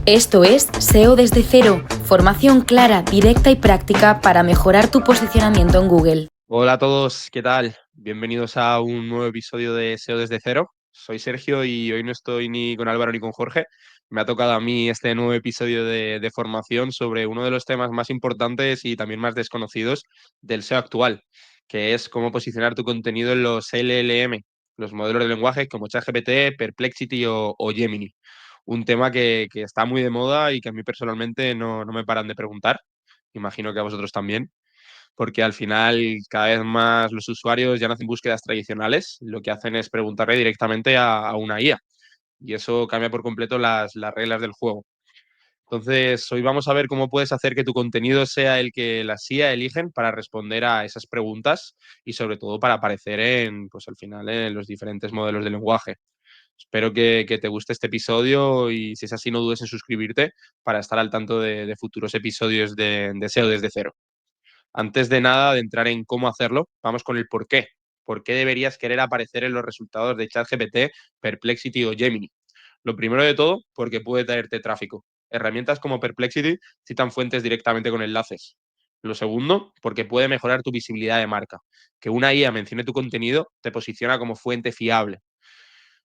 Esto es SEO desde cero, formación clara, directa y práctica para mejorar tu posicionamiento en Google. Hola a todos, ¿qué tal? Bienvenidos a un nuevo episodio de SEO desde cero. Soy Sergio y hoy no estoy ni con Álvaro ni con Jorge. Me ha tocado a mí este nuevo episodio de formación sobre uno de los temas más importantes y también más desconocidos del SEO actual, que es cómo posicionar tu contenido en los LLM, los modelos de lenguaje como ChatGPT, Perplexity o Gemini. Un tema que está muy de moda y que a mí personalmente no me paran de preguntar. Imagino que a vosotros también porque al final cada vez más los usuarios ya no hacen búsquedas tradicionales, lo que hacen es preguntarle directamente a una IA y eso cambia por completo las reglas del juego. Entonces, hoy vamos a ver cómo puedes hacer que tu contenido sea el que las IA eligen para responder a esas preguntas y sobre todo para aparecer pues al final, en los diferentes modelos de lenguaje. Espero que te guste este episodio y si es así, no dudes en suscribirte para estar al tanto de futuros episodios de SEO desde cero. Antes de nada, de entrar en cómo hacerlo, vamos con el por qué. ¿Por qué deberías querer aparecer en los resultados de ChatGPT, Perplexity o Gemini? Lo primero de todo, porque puede traerte tráfico. Herramientas como Perplexity citan fuentes directamente con enlaces. Lo segundo, porque puede mejorar tu visibilidad de marca. Que una IA mencione tu contenido te posiciona como fuente fiable.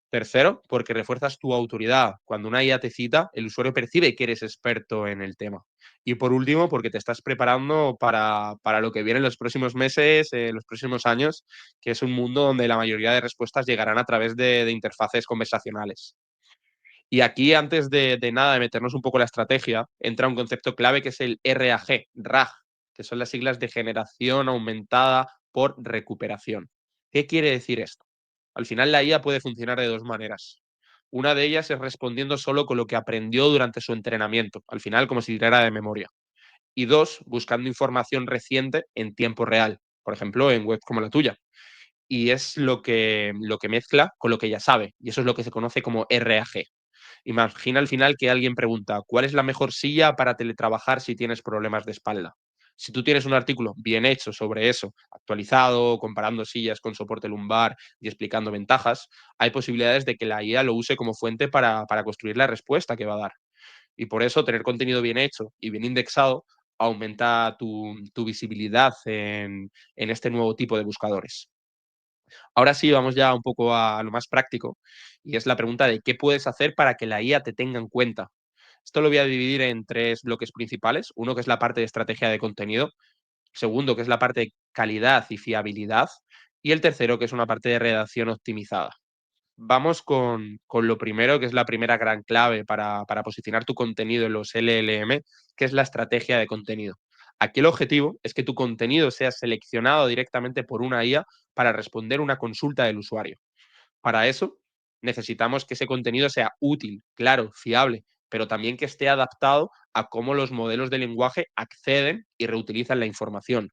Tercero, porque refuerzas tu autoridad. Cuando una IA te cita, el usuario percibe que eres experto en el tema. Y por último, porque te estás preparando para lo que viene en los próximos meses, los próximos años, que es un mundo donde la mayoría de respuestas llegarán a través de interfaces conversacionales. Y aquí, antes de nada, de meternos un poco en la estrategia, entra un concepto clave que es el RAG, que son las siglas de generación aumentada por recuperación. ¿Qué quiere decir esto? Al final la IA puede funcionar de dos maneras. Una de ellas es respondiendo solo con lo que aprendió durante su entrenamiento, al final como si tirara de memoria. Y dos, buscando información reciente en tiempo real, por ejemplo, en webs como la tuya. Y es lo que mezcla con lo que ya sabe, y eso es lo que se conoce como RAG. Imagina al final que alguien pregunta, ¿cuál es la mejor silla para teletrabajar si tienes problemas de espalda? Si tú tienes un artículo bien hecho sobre eso, actualizado, comparando sillas con soporte lumbar y explicando ventajas, hay posibilidades de que la IA lo use como fuente para construir la respuesta que va a dar. Y por eso tener contenido bien hecho y bien indexado aumenta tu visibilidad en este nuevo tipo de buscadores. Ahora sí, vamos ya un poco a lo más práctico, y es la pregunta de qué puedes hacer para que la IA te tenga en cuenta. Esto lo voy a dividir en tres bloques principales. Uno que es la parte de estrategia de contenido, segundo que es la parte de calidad y fiabilidad, y el tercero que es una parte de redacción optimizada. Vamos con lo primero, que es la primera gran clave para posicionar tu contenido en los LLM, que es la estrategia de contenido. Aquí el objetivo es que tu contenido sea seleccionado directamente por una IA para responder una consulta del usuario. Para eso, necesitamos que ese contenido sea útil, claro, fiable, pero también que esté adaptado a cómo los modelos de lenguaje acceden y reutilizan la información.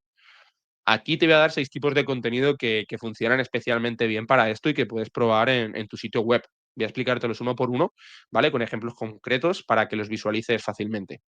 Aquí te voy a dar 6 tipos de contenido que funcionan especialmente bien para esto y que puedes probar en tu sitio web. Voy a explicártelos uno por uno, ¿vale? Con ejemplos concretos para que los visualices fácilmente.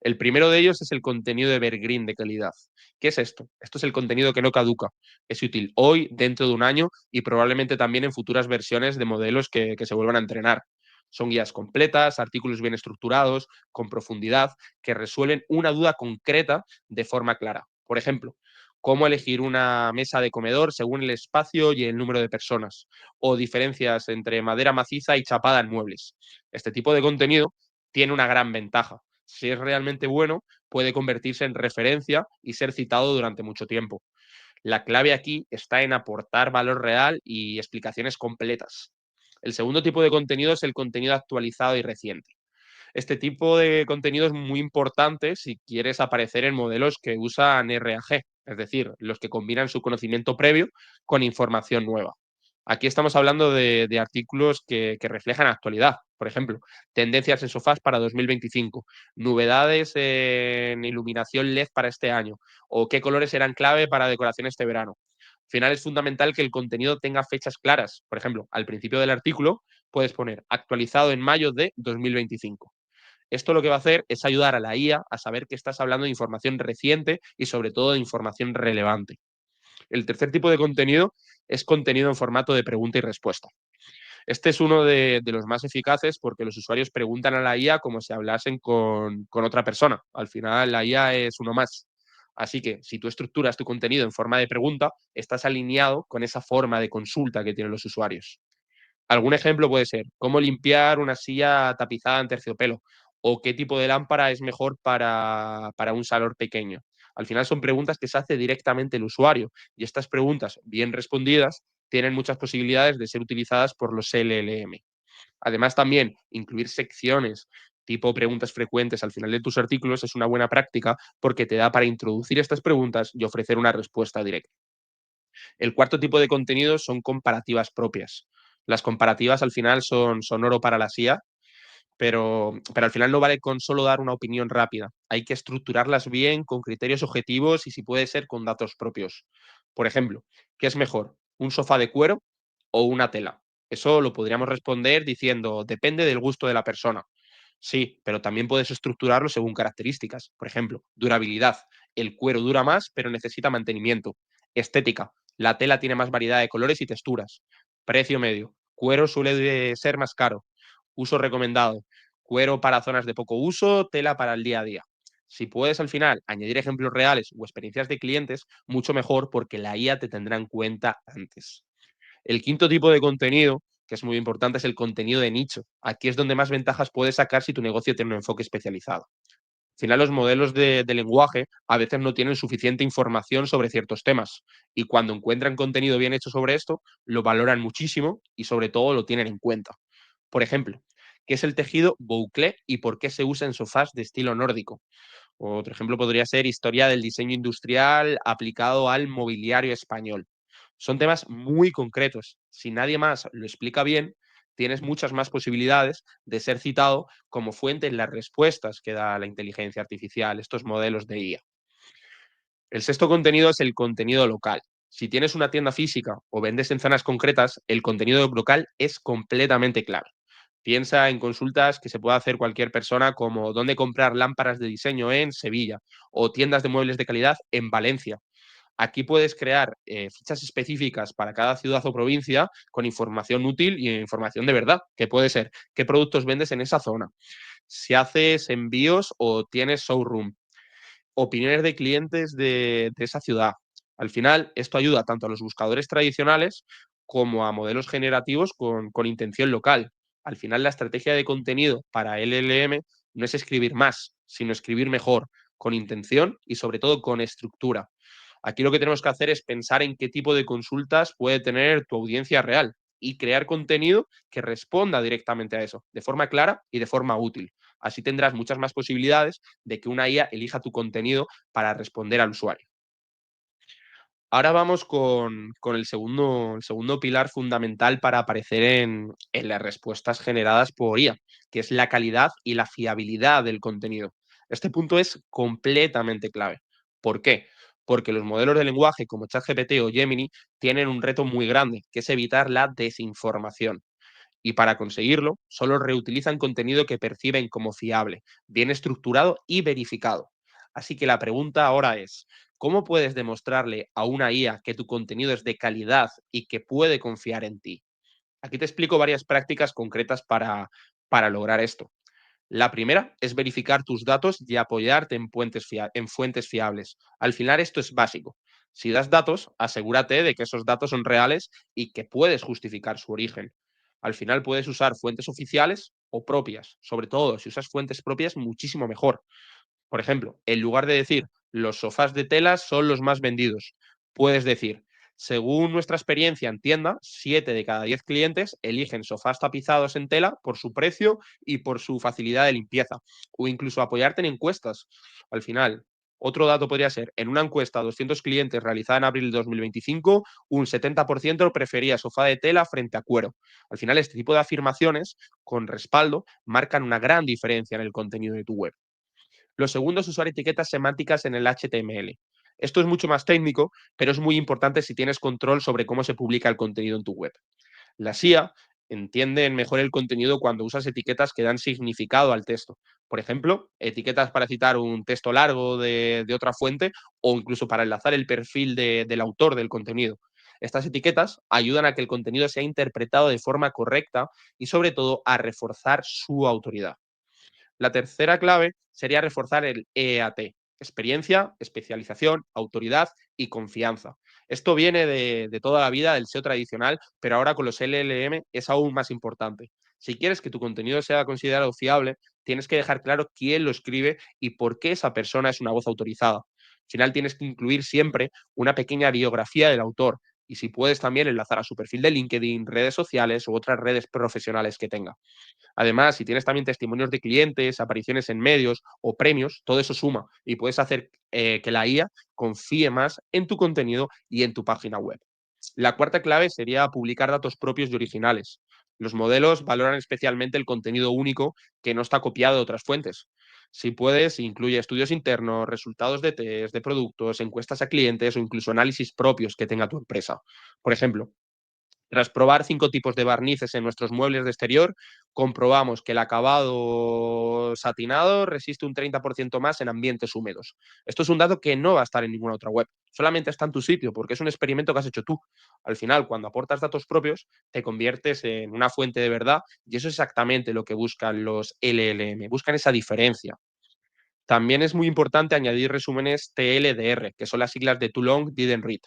El primero de ellos es el contenido evergreen de calidad. ¿Qué es esto? Esto es el contenido que no caduca. Es útil hoy, dentro de un año y probablemente también en futuras versiones de modelos que se vuelvan a entrenar. Son guías completas, artículos bien estructurados, con profundidad, que resuelven una duda concreta de forma clara. Por ejemplo, cómo elegir una mesa de comedor según el espacio y el número de personas, o diferencias entre madera maciza y chapada en muebles. Este tipo de contenido tiene una gran ventaja. Si es realmente bueno, puede convertirse en referencia y ser citado durante mucho tiempo. La clave aquí está en aportar valor real y explicaciones completas. El segundo tipo de contenido es el contenido actualizado y reciente. Este tipo de contenido es muy importante si quieres aparecer en modelos que usan RAG, es decir, los que combinan su conocimiento previo con información nueva. Aquí estamos hablando de artículos que reflejan actualidad. Por ejemplo, tendencias en sofás para 2025, novedades en iluminación LED para este año o qué colores serán clave para decoración este verano. Al final es fundamental que el contenido tenga fechas claras. Por ejemplo, al principio del artículo puedes poner actualizado en mayo de 2025. Esto lo que va a hacer es ayudar a la IA a saber que estás hablando de información reciente y sobre todo de información relevante. El tercer tipo de contenido es contenido en formato de pregunta y respuesta. Este es uno de los más eficaces porque los usuarios preguntan a la IA como si hablasen con otra persona. Al final, la IA es uno más. Así que si tú estructuras tu contenido en forma de pregunta, estás alineado con esa forma de consulta que tienen los usuarios. Algún ejemplo puede ser cómo limpiar una silla tapizada en terciopelo o qué tipo de lámpara es mejor para un salón pequeño. Al final son preguntas que se hace directamente el usuario y estas preguntas bien respondidas tienen muchas posibilidades de ser utilizadas por los LLM. Además, también incluir secciones tipo preguntas frecuentes al final de tus artículos es una buena práctica porque te da para introducir estas preguntas y ofrecer una respuesta directa. El cuarto tipo de contenidos son comparativas propias. Las comparativas al final son oro para la IA, pero al final no vale con solo dar una opinión rápida. Hay que estructurarlas bien, con criterios objetivos y si puede ser con datos propios. Por ejemplo, ¿qué es mejor? ¿Un sofá de cuero o una tela? Eso lo podríamos responder diciendo, depende del gusto de la persona. Sí, pero también puedes estructurarlo según características. Por ejemplo, durabilidad. El cuero dura más, pero necesita mantenimiento. Estética. La tela tiene más variedad de colores y texturas. Precio medio. Cuero suele ser más caro. Uso recomendado. Cuero para zonas de poco uso, tela para el día a día. Si puedes al final añadir ejemplos reales o experiencias de clientes, mucho mejor porque la IA te tendrá en cuenta antes. El quinto tipo de contenido, que es muy importante, es el contenido de nicho. Aquí es donde más ventajas puedes sacar si tu negocio tiene un enfoque especializado. Al final, los modelos de lenguaje a veces no tienen suficiente información sobre ciertos temas y cuando encuentran contenido bien hecho sobre esto, lo valoran muchísimo y sobre todo lo tienen en cuenta. Por ejemplo, ¿qué es el tejido bouclé y por qué se usa en sofás de estilo nórdico? Otro ejemplo podría ser historia del diseño industrial aplicado al mobiliario español. Son temas muy concretos. Si nadie más lo explica bien, tienes muchas más posibilidades de ser citado como fuente en las respuestas que da la inteligencia artificial, estos modelos de IA. El sexto contenido es el contenido local. Si tienes una tienda física o vendes en zonas concretas, el contenido local es completamente clave. Piensa en consultas que se puede hacer cualquier persona como dónde comprar lámparas de diseño en Sevilla o tiendas de muebles de calidad en Valencia. Aquí puedes crear fichas específicas para cada ciudad o provincia con información útil y información de verdad, que puede ser qué productos vendes en esa zona, si haces envíos o tienes showroom, opiniones de clientes de esa ciudad. Al final, esto ayuda tanto a los buscadores tradicionales como a modelos generativos con intención local. Al final, la estrategia de contenido para LLM no es escribir más, sino escribir mejor, con intención y sobre todo con estructura. Aquí lo que tenemos que hacer es pensar en qué tipo de consultas puede tener tu audiencia real y crear contenido que responda directamente a eso, de forma clara y de forma útil. Así tendrás muchas más posibilidades de que una IA elija tu contenido para responder al usuario. Ahora vamos con el segundo pilar fundamental para aparecer en las respuestas generadas por IA, que es la calidad y la fiabilidad del contenido. Este punto es completamente clave. ¿Por qué? Porque los modelos de lenguaje como ChatGPT o Gemini tienen un reto muy grande, que es evitar la desinformación. Y para conseguirlo, solo reutilizan contenido que perciben como fiable, bien estructurado y verificado. Así que la pregunta ahora es, ¿cómo puedes demostrarle a una IA que tu contenido es de calidad y que puede confiar en ti? Aquí te explico varias prácticas concretas para lograr esto. La primera es verificar tus datos y apoyarte en fuentes fiables. Al final esto es básico. Si das datos, asegúrate de que esos datos son reales y que puedes justificar su origen. Al final puedes usar fuentes oficiales o propias. Sobre todo, si usas fuentes propias, muchísimo mejor. Por ejemplo, en lugar de decir los sofás de tela son los más vendidos, puedes decir, según nuestra experiencia en tienda, 7 de cada 10 clientes eligen sofás tapizados en tela por su precio y por su facilidad de limpieza. O incluso apoyarte en encuestas. Al final, otro dato podría ser, en una encuesta a 200 clientes realizada en abril de 2025, un 70% prefería sofá de tela frente a cuero. Al final, este tipo de afirmaciones, con respaldo, marcan una gran diferencia en el contenido de tu web. Lo segundo es usar etiquetas semánticas en el HTML. Esto es mucho más técnico, pero es muy importante si tienes control sobre cómo se publica el contenido en tu web. Las IA entienden mejor el contenido cuando usas etiquetas que dan significado al texto. Por ejemplo, etiquetas para citar un texto largo de otra fuente o incluso para enlazar el perfil del autor del contenido. Estas etiquetas ayudan a que el contenido sea interpretado de forma correcta y sobre todo a reforzar su autoridad. La tercera clave sería reforzar el EAT: experiencia, especialización, autoridad y confianza. Esto viene de toda la vida del SEO tradicional, pero ahora con los LLM es aún más importante. Si quieres que tu contenido sea considerado fiable, tienes que dejar claro quién lo escribe y por qué esa persona es una voz autorizada. Al final tienes que incluir siempre una pequeña biografía del autor y, si puedes, también enlazar a su perfil de LinkedIn, redes sociales u otras redes profesionales que tenga. Además, si tienes también testimonios de clientes, apariciones en medios o premios, todo eso suma y puedes hacer que la IA confíe más en tu contenido y en tu página web. La cuarta clave sería publicar datos propios y originales. Los modelos valoran especialmente el contenido único que no está copiado de otras fuentes. Si puedes, incluye estudios internos, resultados de test, de productos, encuestas a clientes o incluso análisis propios que tenga tu empresa. Por ejemplo, tras probar 5 tipos de barnices en nuestros muebles de exterior, comprobamos que el acabado satinado resiste un 30% más en ambientes húmedos. Esto es un dato que no va a estar en ninguna otra web, solamente está en tu sitio porque es un experimento que has hecho tú. Al final, cuando aportas datos propios, te conviertes en una fuente de verdad y eso es exactamente lo que buscan los LLM, buscan esa diferencia. También es muy importante añadir resúmenes TLDR, que son las siglas de Too Long Didn't Read.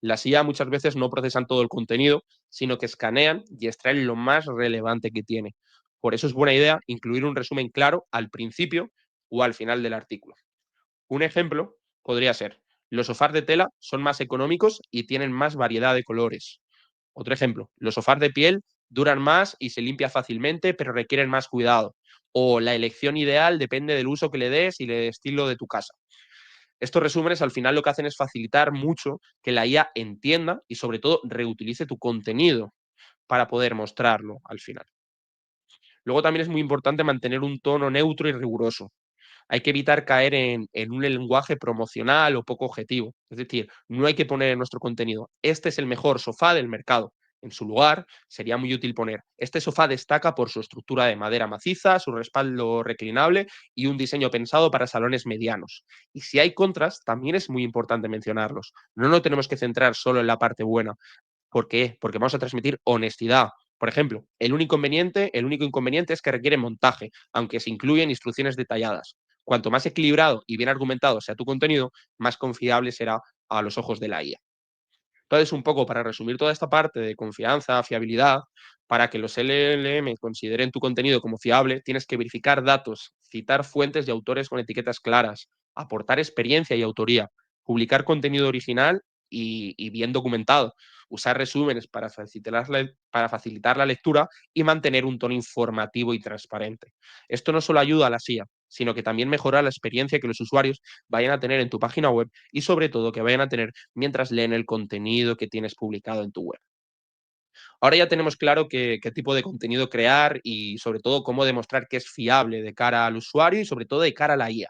Las IA muchas veces no procesan todo el contenido, sino que escanean y extraen lo más relevante que tiene. Por eso es buena idea incluir un resumen claro al principio o al final del artículo. Un ejemplo podría ser: los sofás de tela son más económicos y tienen más variedad de colores. Otro ejemplo: los sofás de piel duran más y se limpia fácilmente, pero requieren más cuidado. O la elección ideal depende del uso que le des y del estilo de tu casa. Estos resúmenes al final lo que hacen es facilitar mucho que la IA entienda y sobre todo reutilice tu contenido para poder mostrarlo al final. Luego también es muy importante mantener un tono neutro y riguroso. Hay que evitar caer en un lenguaje promocional o poco objetivo. Es decir, no hay que poner en nuestro contenido: este es el mejor sofá del mercado. En su lugar, sería muy útil poner: este sofá destaca por su estructura de madera maciza, su respaldo reclinable y un diseño pensado para salones medianos. Y si hay contras, también es muy importante mencionarlos. No nos tenemos que centrar solo en la parte buena. ¿Por qué? Porque vamos a transmitir honestidad. Por ejemplo, el único inconveniente es que requiere montaje, aunque se incluyen instrucciones detalladas. Cuanto más equilibrado y bien argumentado sea tu contenido, más confiable será a los ojos de la IA. Entonces, un poco para resumir toda esta parte de confianza, fiabilidad, para que los LLM consideren tu contenido como fiable, tienes que verificar datos, citar fuentes y autores con etiquetas claras, aportar experiencia y autoría, publicar contenido original y bien documentado, usar resúmenes para facilitar la lectura y mantener un tono informativo y transparente. Esto no solo ayuda a la IA, sino que también mejora la experiencia que los usuarios vayan a tener en tu página web y sobre todo que vayan a tener mientras leen el contenido que tienes publicado en tu web. Ahora ya tenemos claro qué tipo de contenido crear y sobre todo cómo demostrar que es fiable de cara al usuario y sobre todo de cara a la IA.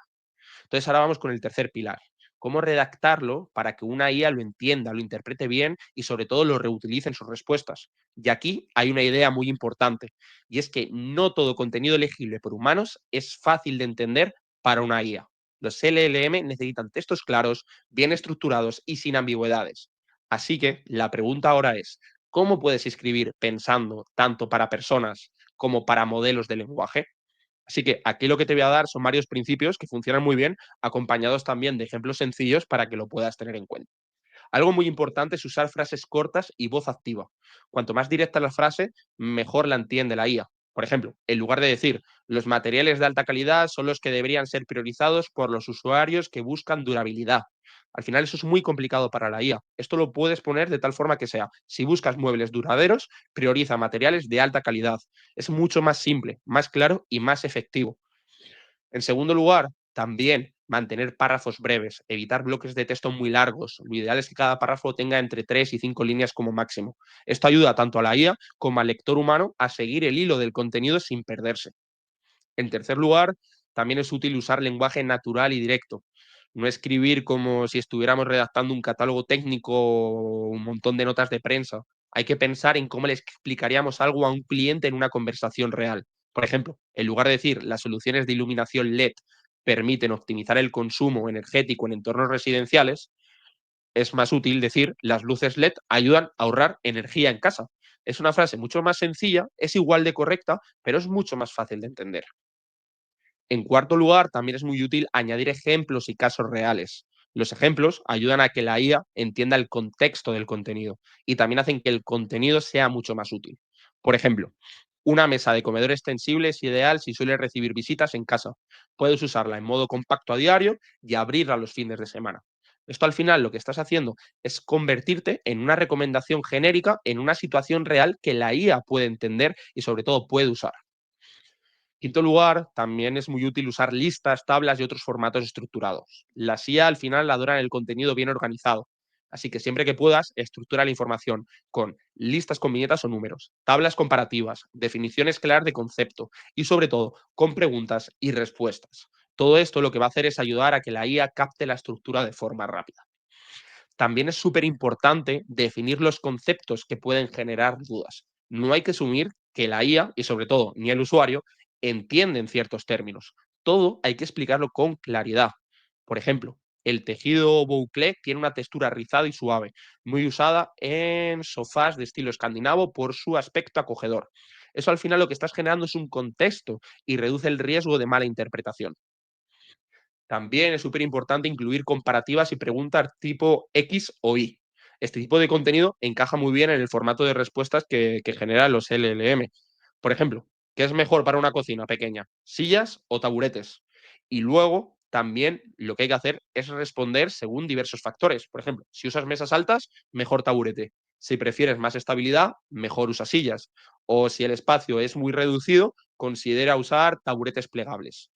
Entonces ahora vamos con el tercer pilar: cómo redactarlo para que una IA lo entienda, lo interprete bien y sobre todo lo reutilice en sus respuestas. Y aquí hay una idea muy importante, y es que no todo contenido legible por humanos es fácil de entender para una IA. Los LLM necesitan textos claros, bien estructurados y sin ambigüedades. Así que la pregunta ahora es: ¿cómo puedes escribir pensando tanto para personas como para modelos de lenguaje? Así que aquí lo que te voy a dar son varios principios que funcionan muy bien, acompañados también de ejemplos sencillos para que lo puedas tener en cuenta. Algo muy importante es usar frases cortas y voz activa. Cuanto más directa la frase, mejor la entiende la IA. Por ejemplo, en lugar de decir: los materiales de alta calidad son los que deberían ser priorizados por los usuarios que buscan durabilidad. Al final eso es muy complicado para la IA. Esto lo puedes poner de tal forma que sea: si buscas muebles duraderos, prioriza materiales de alta calidad. Es mucho más simple, más claro y más efectivo. En segundo lugar, también mantener párrafos breves, evitar bloques de texto muy largos. Lo ideal es que cada párrafo tenga entre 3 y 5 líneas como máximo. Esto ayuda tanto a la IA como al lector humano a seguir el hilo del contenido sin perderse. En tercer lugar, también es útil usar lenguaje natural y directo. No escribir como si estuviéramos redactando un catálogo técnico o un montón de notas de prensa. Hay que pensar en cómo le explicaríamos algo a un cliente en una conversación real. Por ejemplo, en lugar de decir: las soluciones de iluminación LED permiten optimizar el consumo energético en entornos residenciales, es más útil decir las luces LED ayudan a ahorrar energía en casa. Es una frase mucho más sencilla, es igual de correcta, pero es mucho más fácil de entender. En cuarto lugar, también es muy útil añadir ejemplos y casos reales. Los ejemplos ayudan a que la IA entienda el contexto del contenido y también hacen que el contenido sea mucho más útil. Por ejemplo, una mesa de comedor extensible es ideal si sueles recibir visitas en casa. Puedes usarla en modo compacto a diario y abrirla los fines de semana. Esto al final lo que estás haciendo es convertirte en una recomendación genérica en una situación real que la IA puede entender y sobre todo puede usar. Quinto lugar, también es muy útil usar listas, tablas y otros formatos estructurados. Las IA al final adoran el contenido bien organizado, así que siempre que puedas, estructura la información con listas con viñetas o números, tablas comparativas, definiciones claras de concepto y sobre todo con preguntas y respuestas. Todo esto lo que va a hacer es ayudar a que la IA capte la estructura de forma rápida. También es súper importante definir los conceptos que pueden generar dudas. No hay que asumir que la IA, y sobre todo ni el usuario, entienden ciertos términos. Todo hay que explicarlo con claridad. Por ejemplo, el tejido boucle tiene una textura rizada y suave, muy usada en sofás de estilo escandinavo por su aspecto acogedor. Eso al final lo que estás generando es un contexto y reduce el riesgo de mala interpretación. También es súper importante incluir comparativas y preguntas tipo X o Y. Este tipo de contenido encaja muy bien en el formato de respuestas que generan los LLM. Por ejemplo, ¿qué es mejor para una cocina pequeña? ¿Sillas o taburetes? Y luego también lo que hay que hacer es responder según diversos factores. Por ejemplo, si usas mesas altas, mejor taburete. Si prefieres más estabilidad, mejor usa sillas. O si el espacio es muy reducido, considera usar taburetes plegables.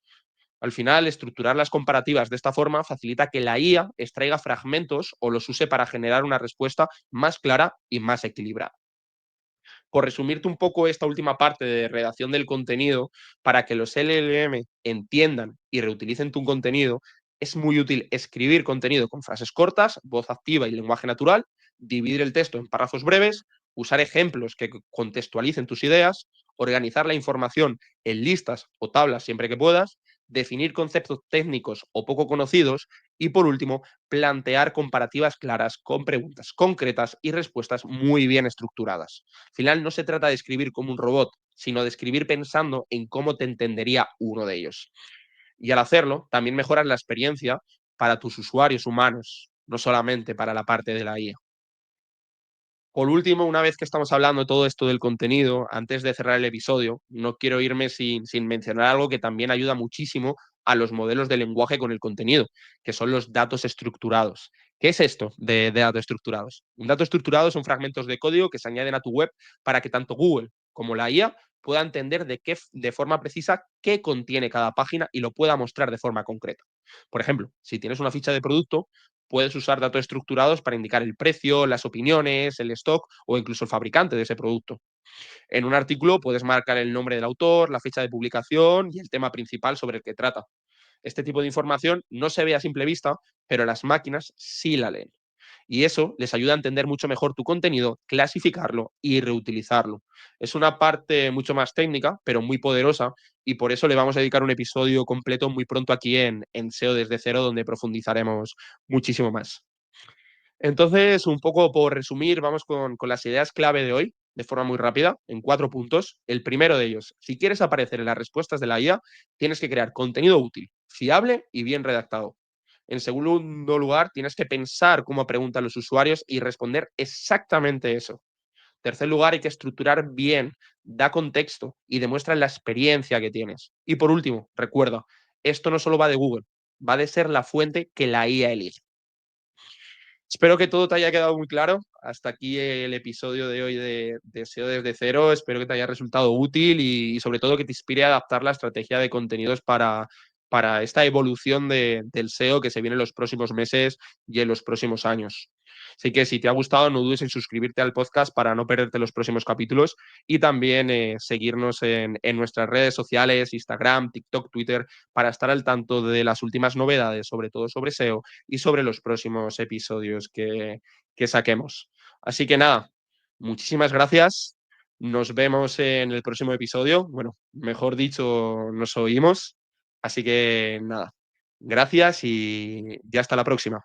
Al final, estructurar las comparativas de esta forma facilita que la IA extraiga fragmentos o los use para generar una respuesta más clara y más equilibrada. Por resumirte un poco esta última parte de redacción del contenido, para que los LLM entiendan y reutilicen tu contenido, es muy útil escribir contenido con frases cortas, voz activa y lenguaje natural, dividir el texto en párrafos breves, usar ejemplos que contextualicen tus ideas, organizar la información en listas o tablas siempre que puedas, definir conceptos técnicos o poco conocidos y, por último, plantear comparativas claras con preguntas concretas y respuestas muy bien estructuradas. Al final no se trata de escribir como un robot, sino de escribir pensando en cómo te entendería uno de ellos. Y al hacerlo, también mejoras la experiencia para tus usuarios humanos, no solamente para la parte de la IA. Por último, una vez que estamos hablando de todo esto del contenido, antes de cerrar el episodio, no quiero irme sin mencionar algo que también ayuda muchísimo a los modelos de lenguaje con el contenido, que son los datos estructurados. ¿Qué es esto de datos estructurados? Un dato estructurado son fragmentos de código que se añaden a tu web para que tanto Google como la IA pueda entender de forma precisa qué contiene cada página y lo pueda mostrar de forma concreta. Por ejemplo, si tienes una ficha de producto, puedes usar datos estructurados para indicar el precio, las opiniones, el stock o incluso el fabricante de ese producto. En un artículo puedes marcar el nombre del autor, la fecha de publicación y el tema principal sobre el que trata. Este tipo de información no se ve a simple vista, pero las máquinas sí la leen. Y eso les ayuda a entender mucho mejor tu contenido, clasificarlo y reutilizarlo. Es una parte mucho más técnica, pero muy poderosa, y por eso le vamos a dedicar un episodio completo muy pronto aquí en SEO desde cero, donde profundizaremos muchísimo más. Entonces, un poco por resumir, vamos con las ideas clave de hoy, de forma muy rápida, en 4 puntos. El primero de ellos, si quieres aparecer en las respuestas de la IA, tienes que crear contenido útil, fiable y bien redactado. En segundo lugar, tienes que pensar cómo preguntan los usuarios y responder exactamente eso. En tercer lugar, hay que estructurar bien, da contexto y demuestra la experiencia que tienes. Y por último, recuerda, esto no solo va de Google, va de ser la fuente que la IA elige. Espero que todo te haya quedado muy claro. Hasta aquí el episodio de hoy de SEO desde cero. Espero que te haya resultado útil y sobre todo que te inspire a adaptar la estrategia de contenidos para esta evolución del SEO que se viene en los próximos meses y en los próximos años. Así que si te ha gustado, no dudes en suscribirte al podcast para no perderte los próximos capítulos y también seguirnos en nuestras redes sociales, Instagram, TikTok, Twitter, para estar al tanto de las últimas novedades, sobre todo sobre SEO y sobre los próximos episodios que saquemos. Así que nada, muchísimas gracias. Nos vemos en el próximo episodio. Bueno, mejor dicho, nos oímos. Así que nada, gracias y ya hasta la próxima.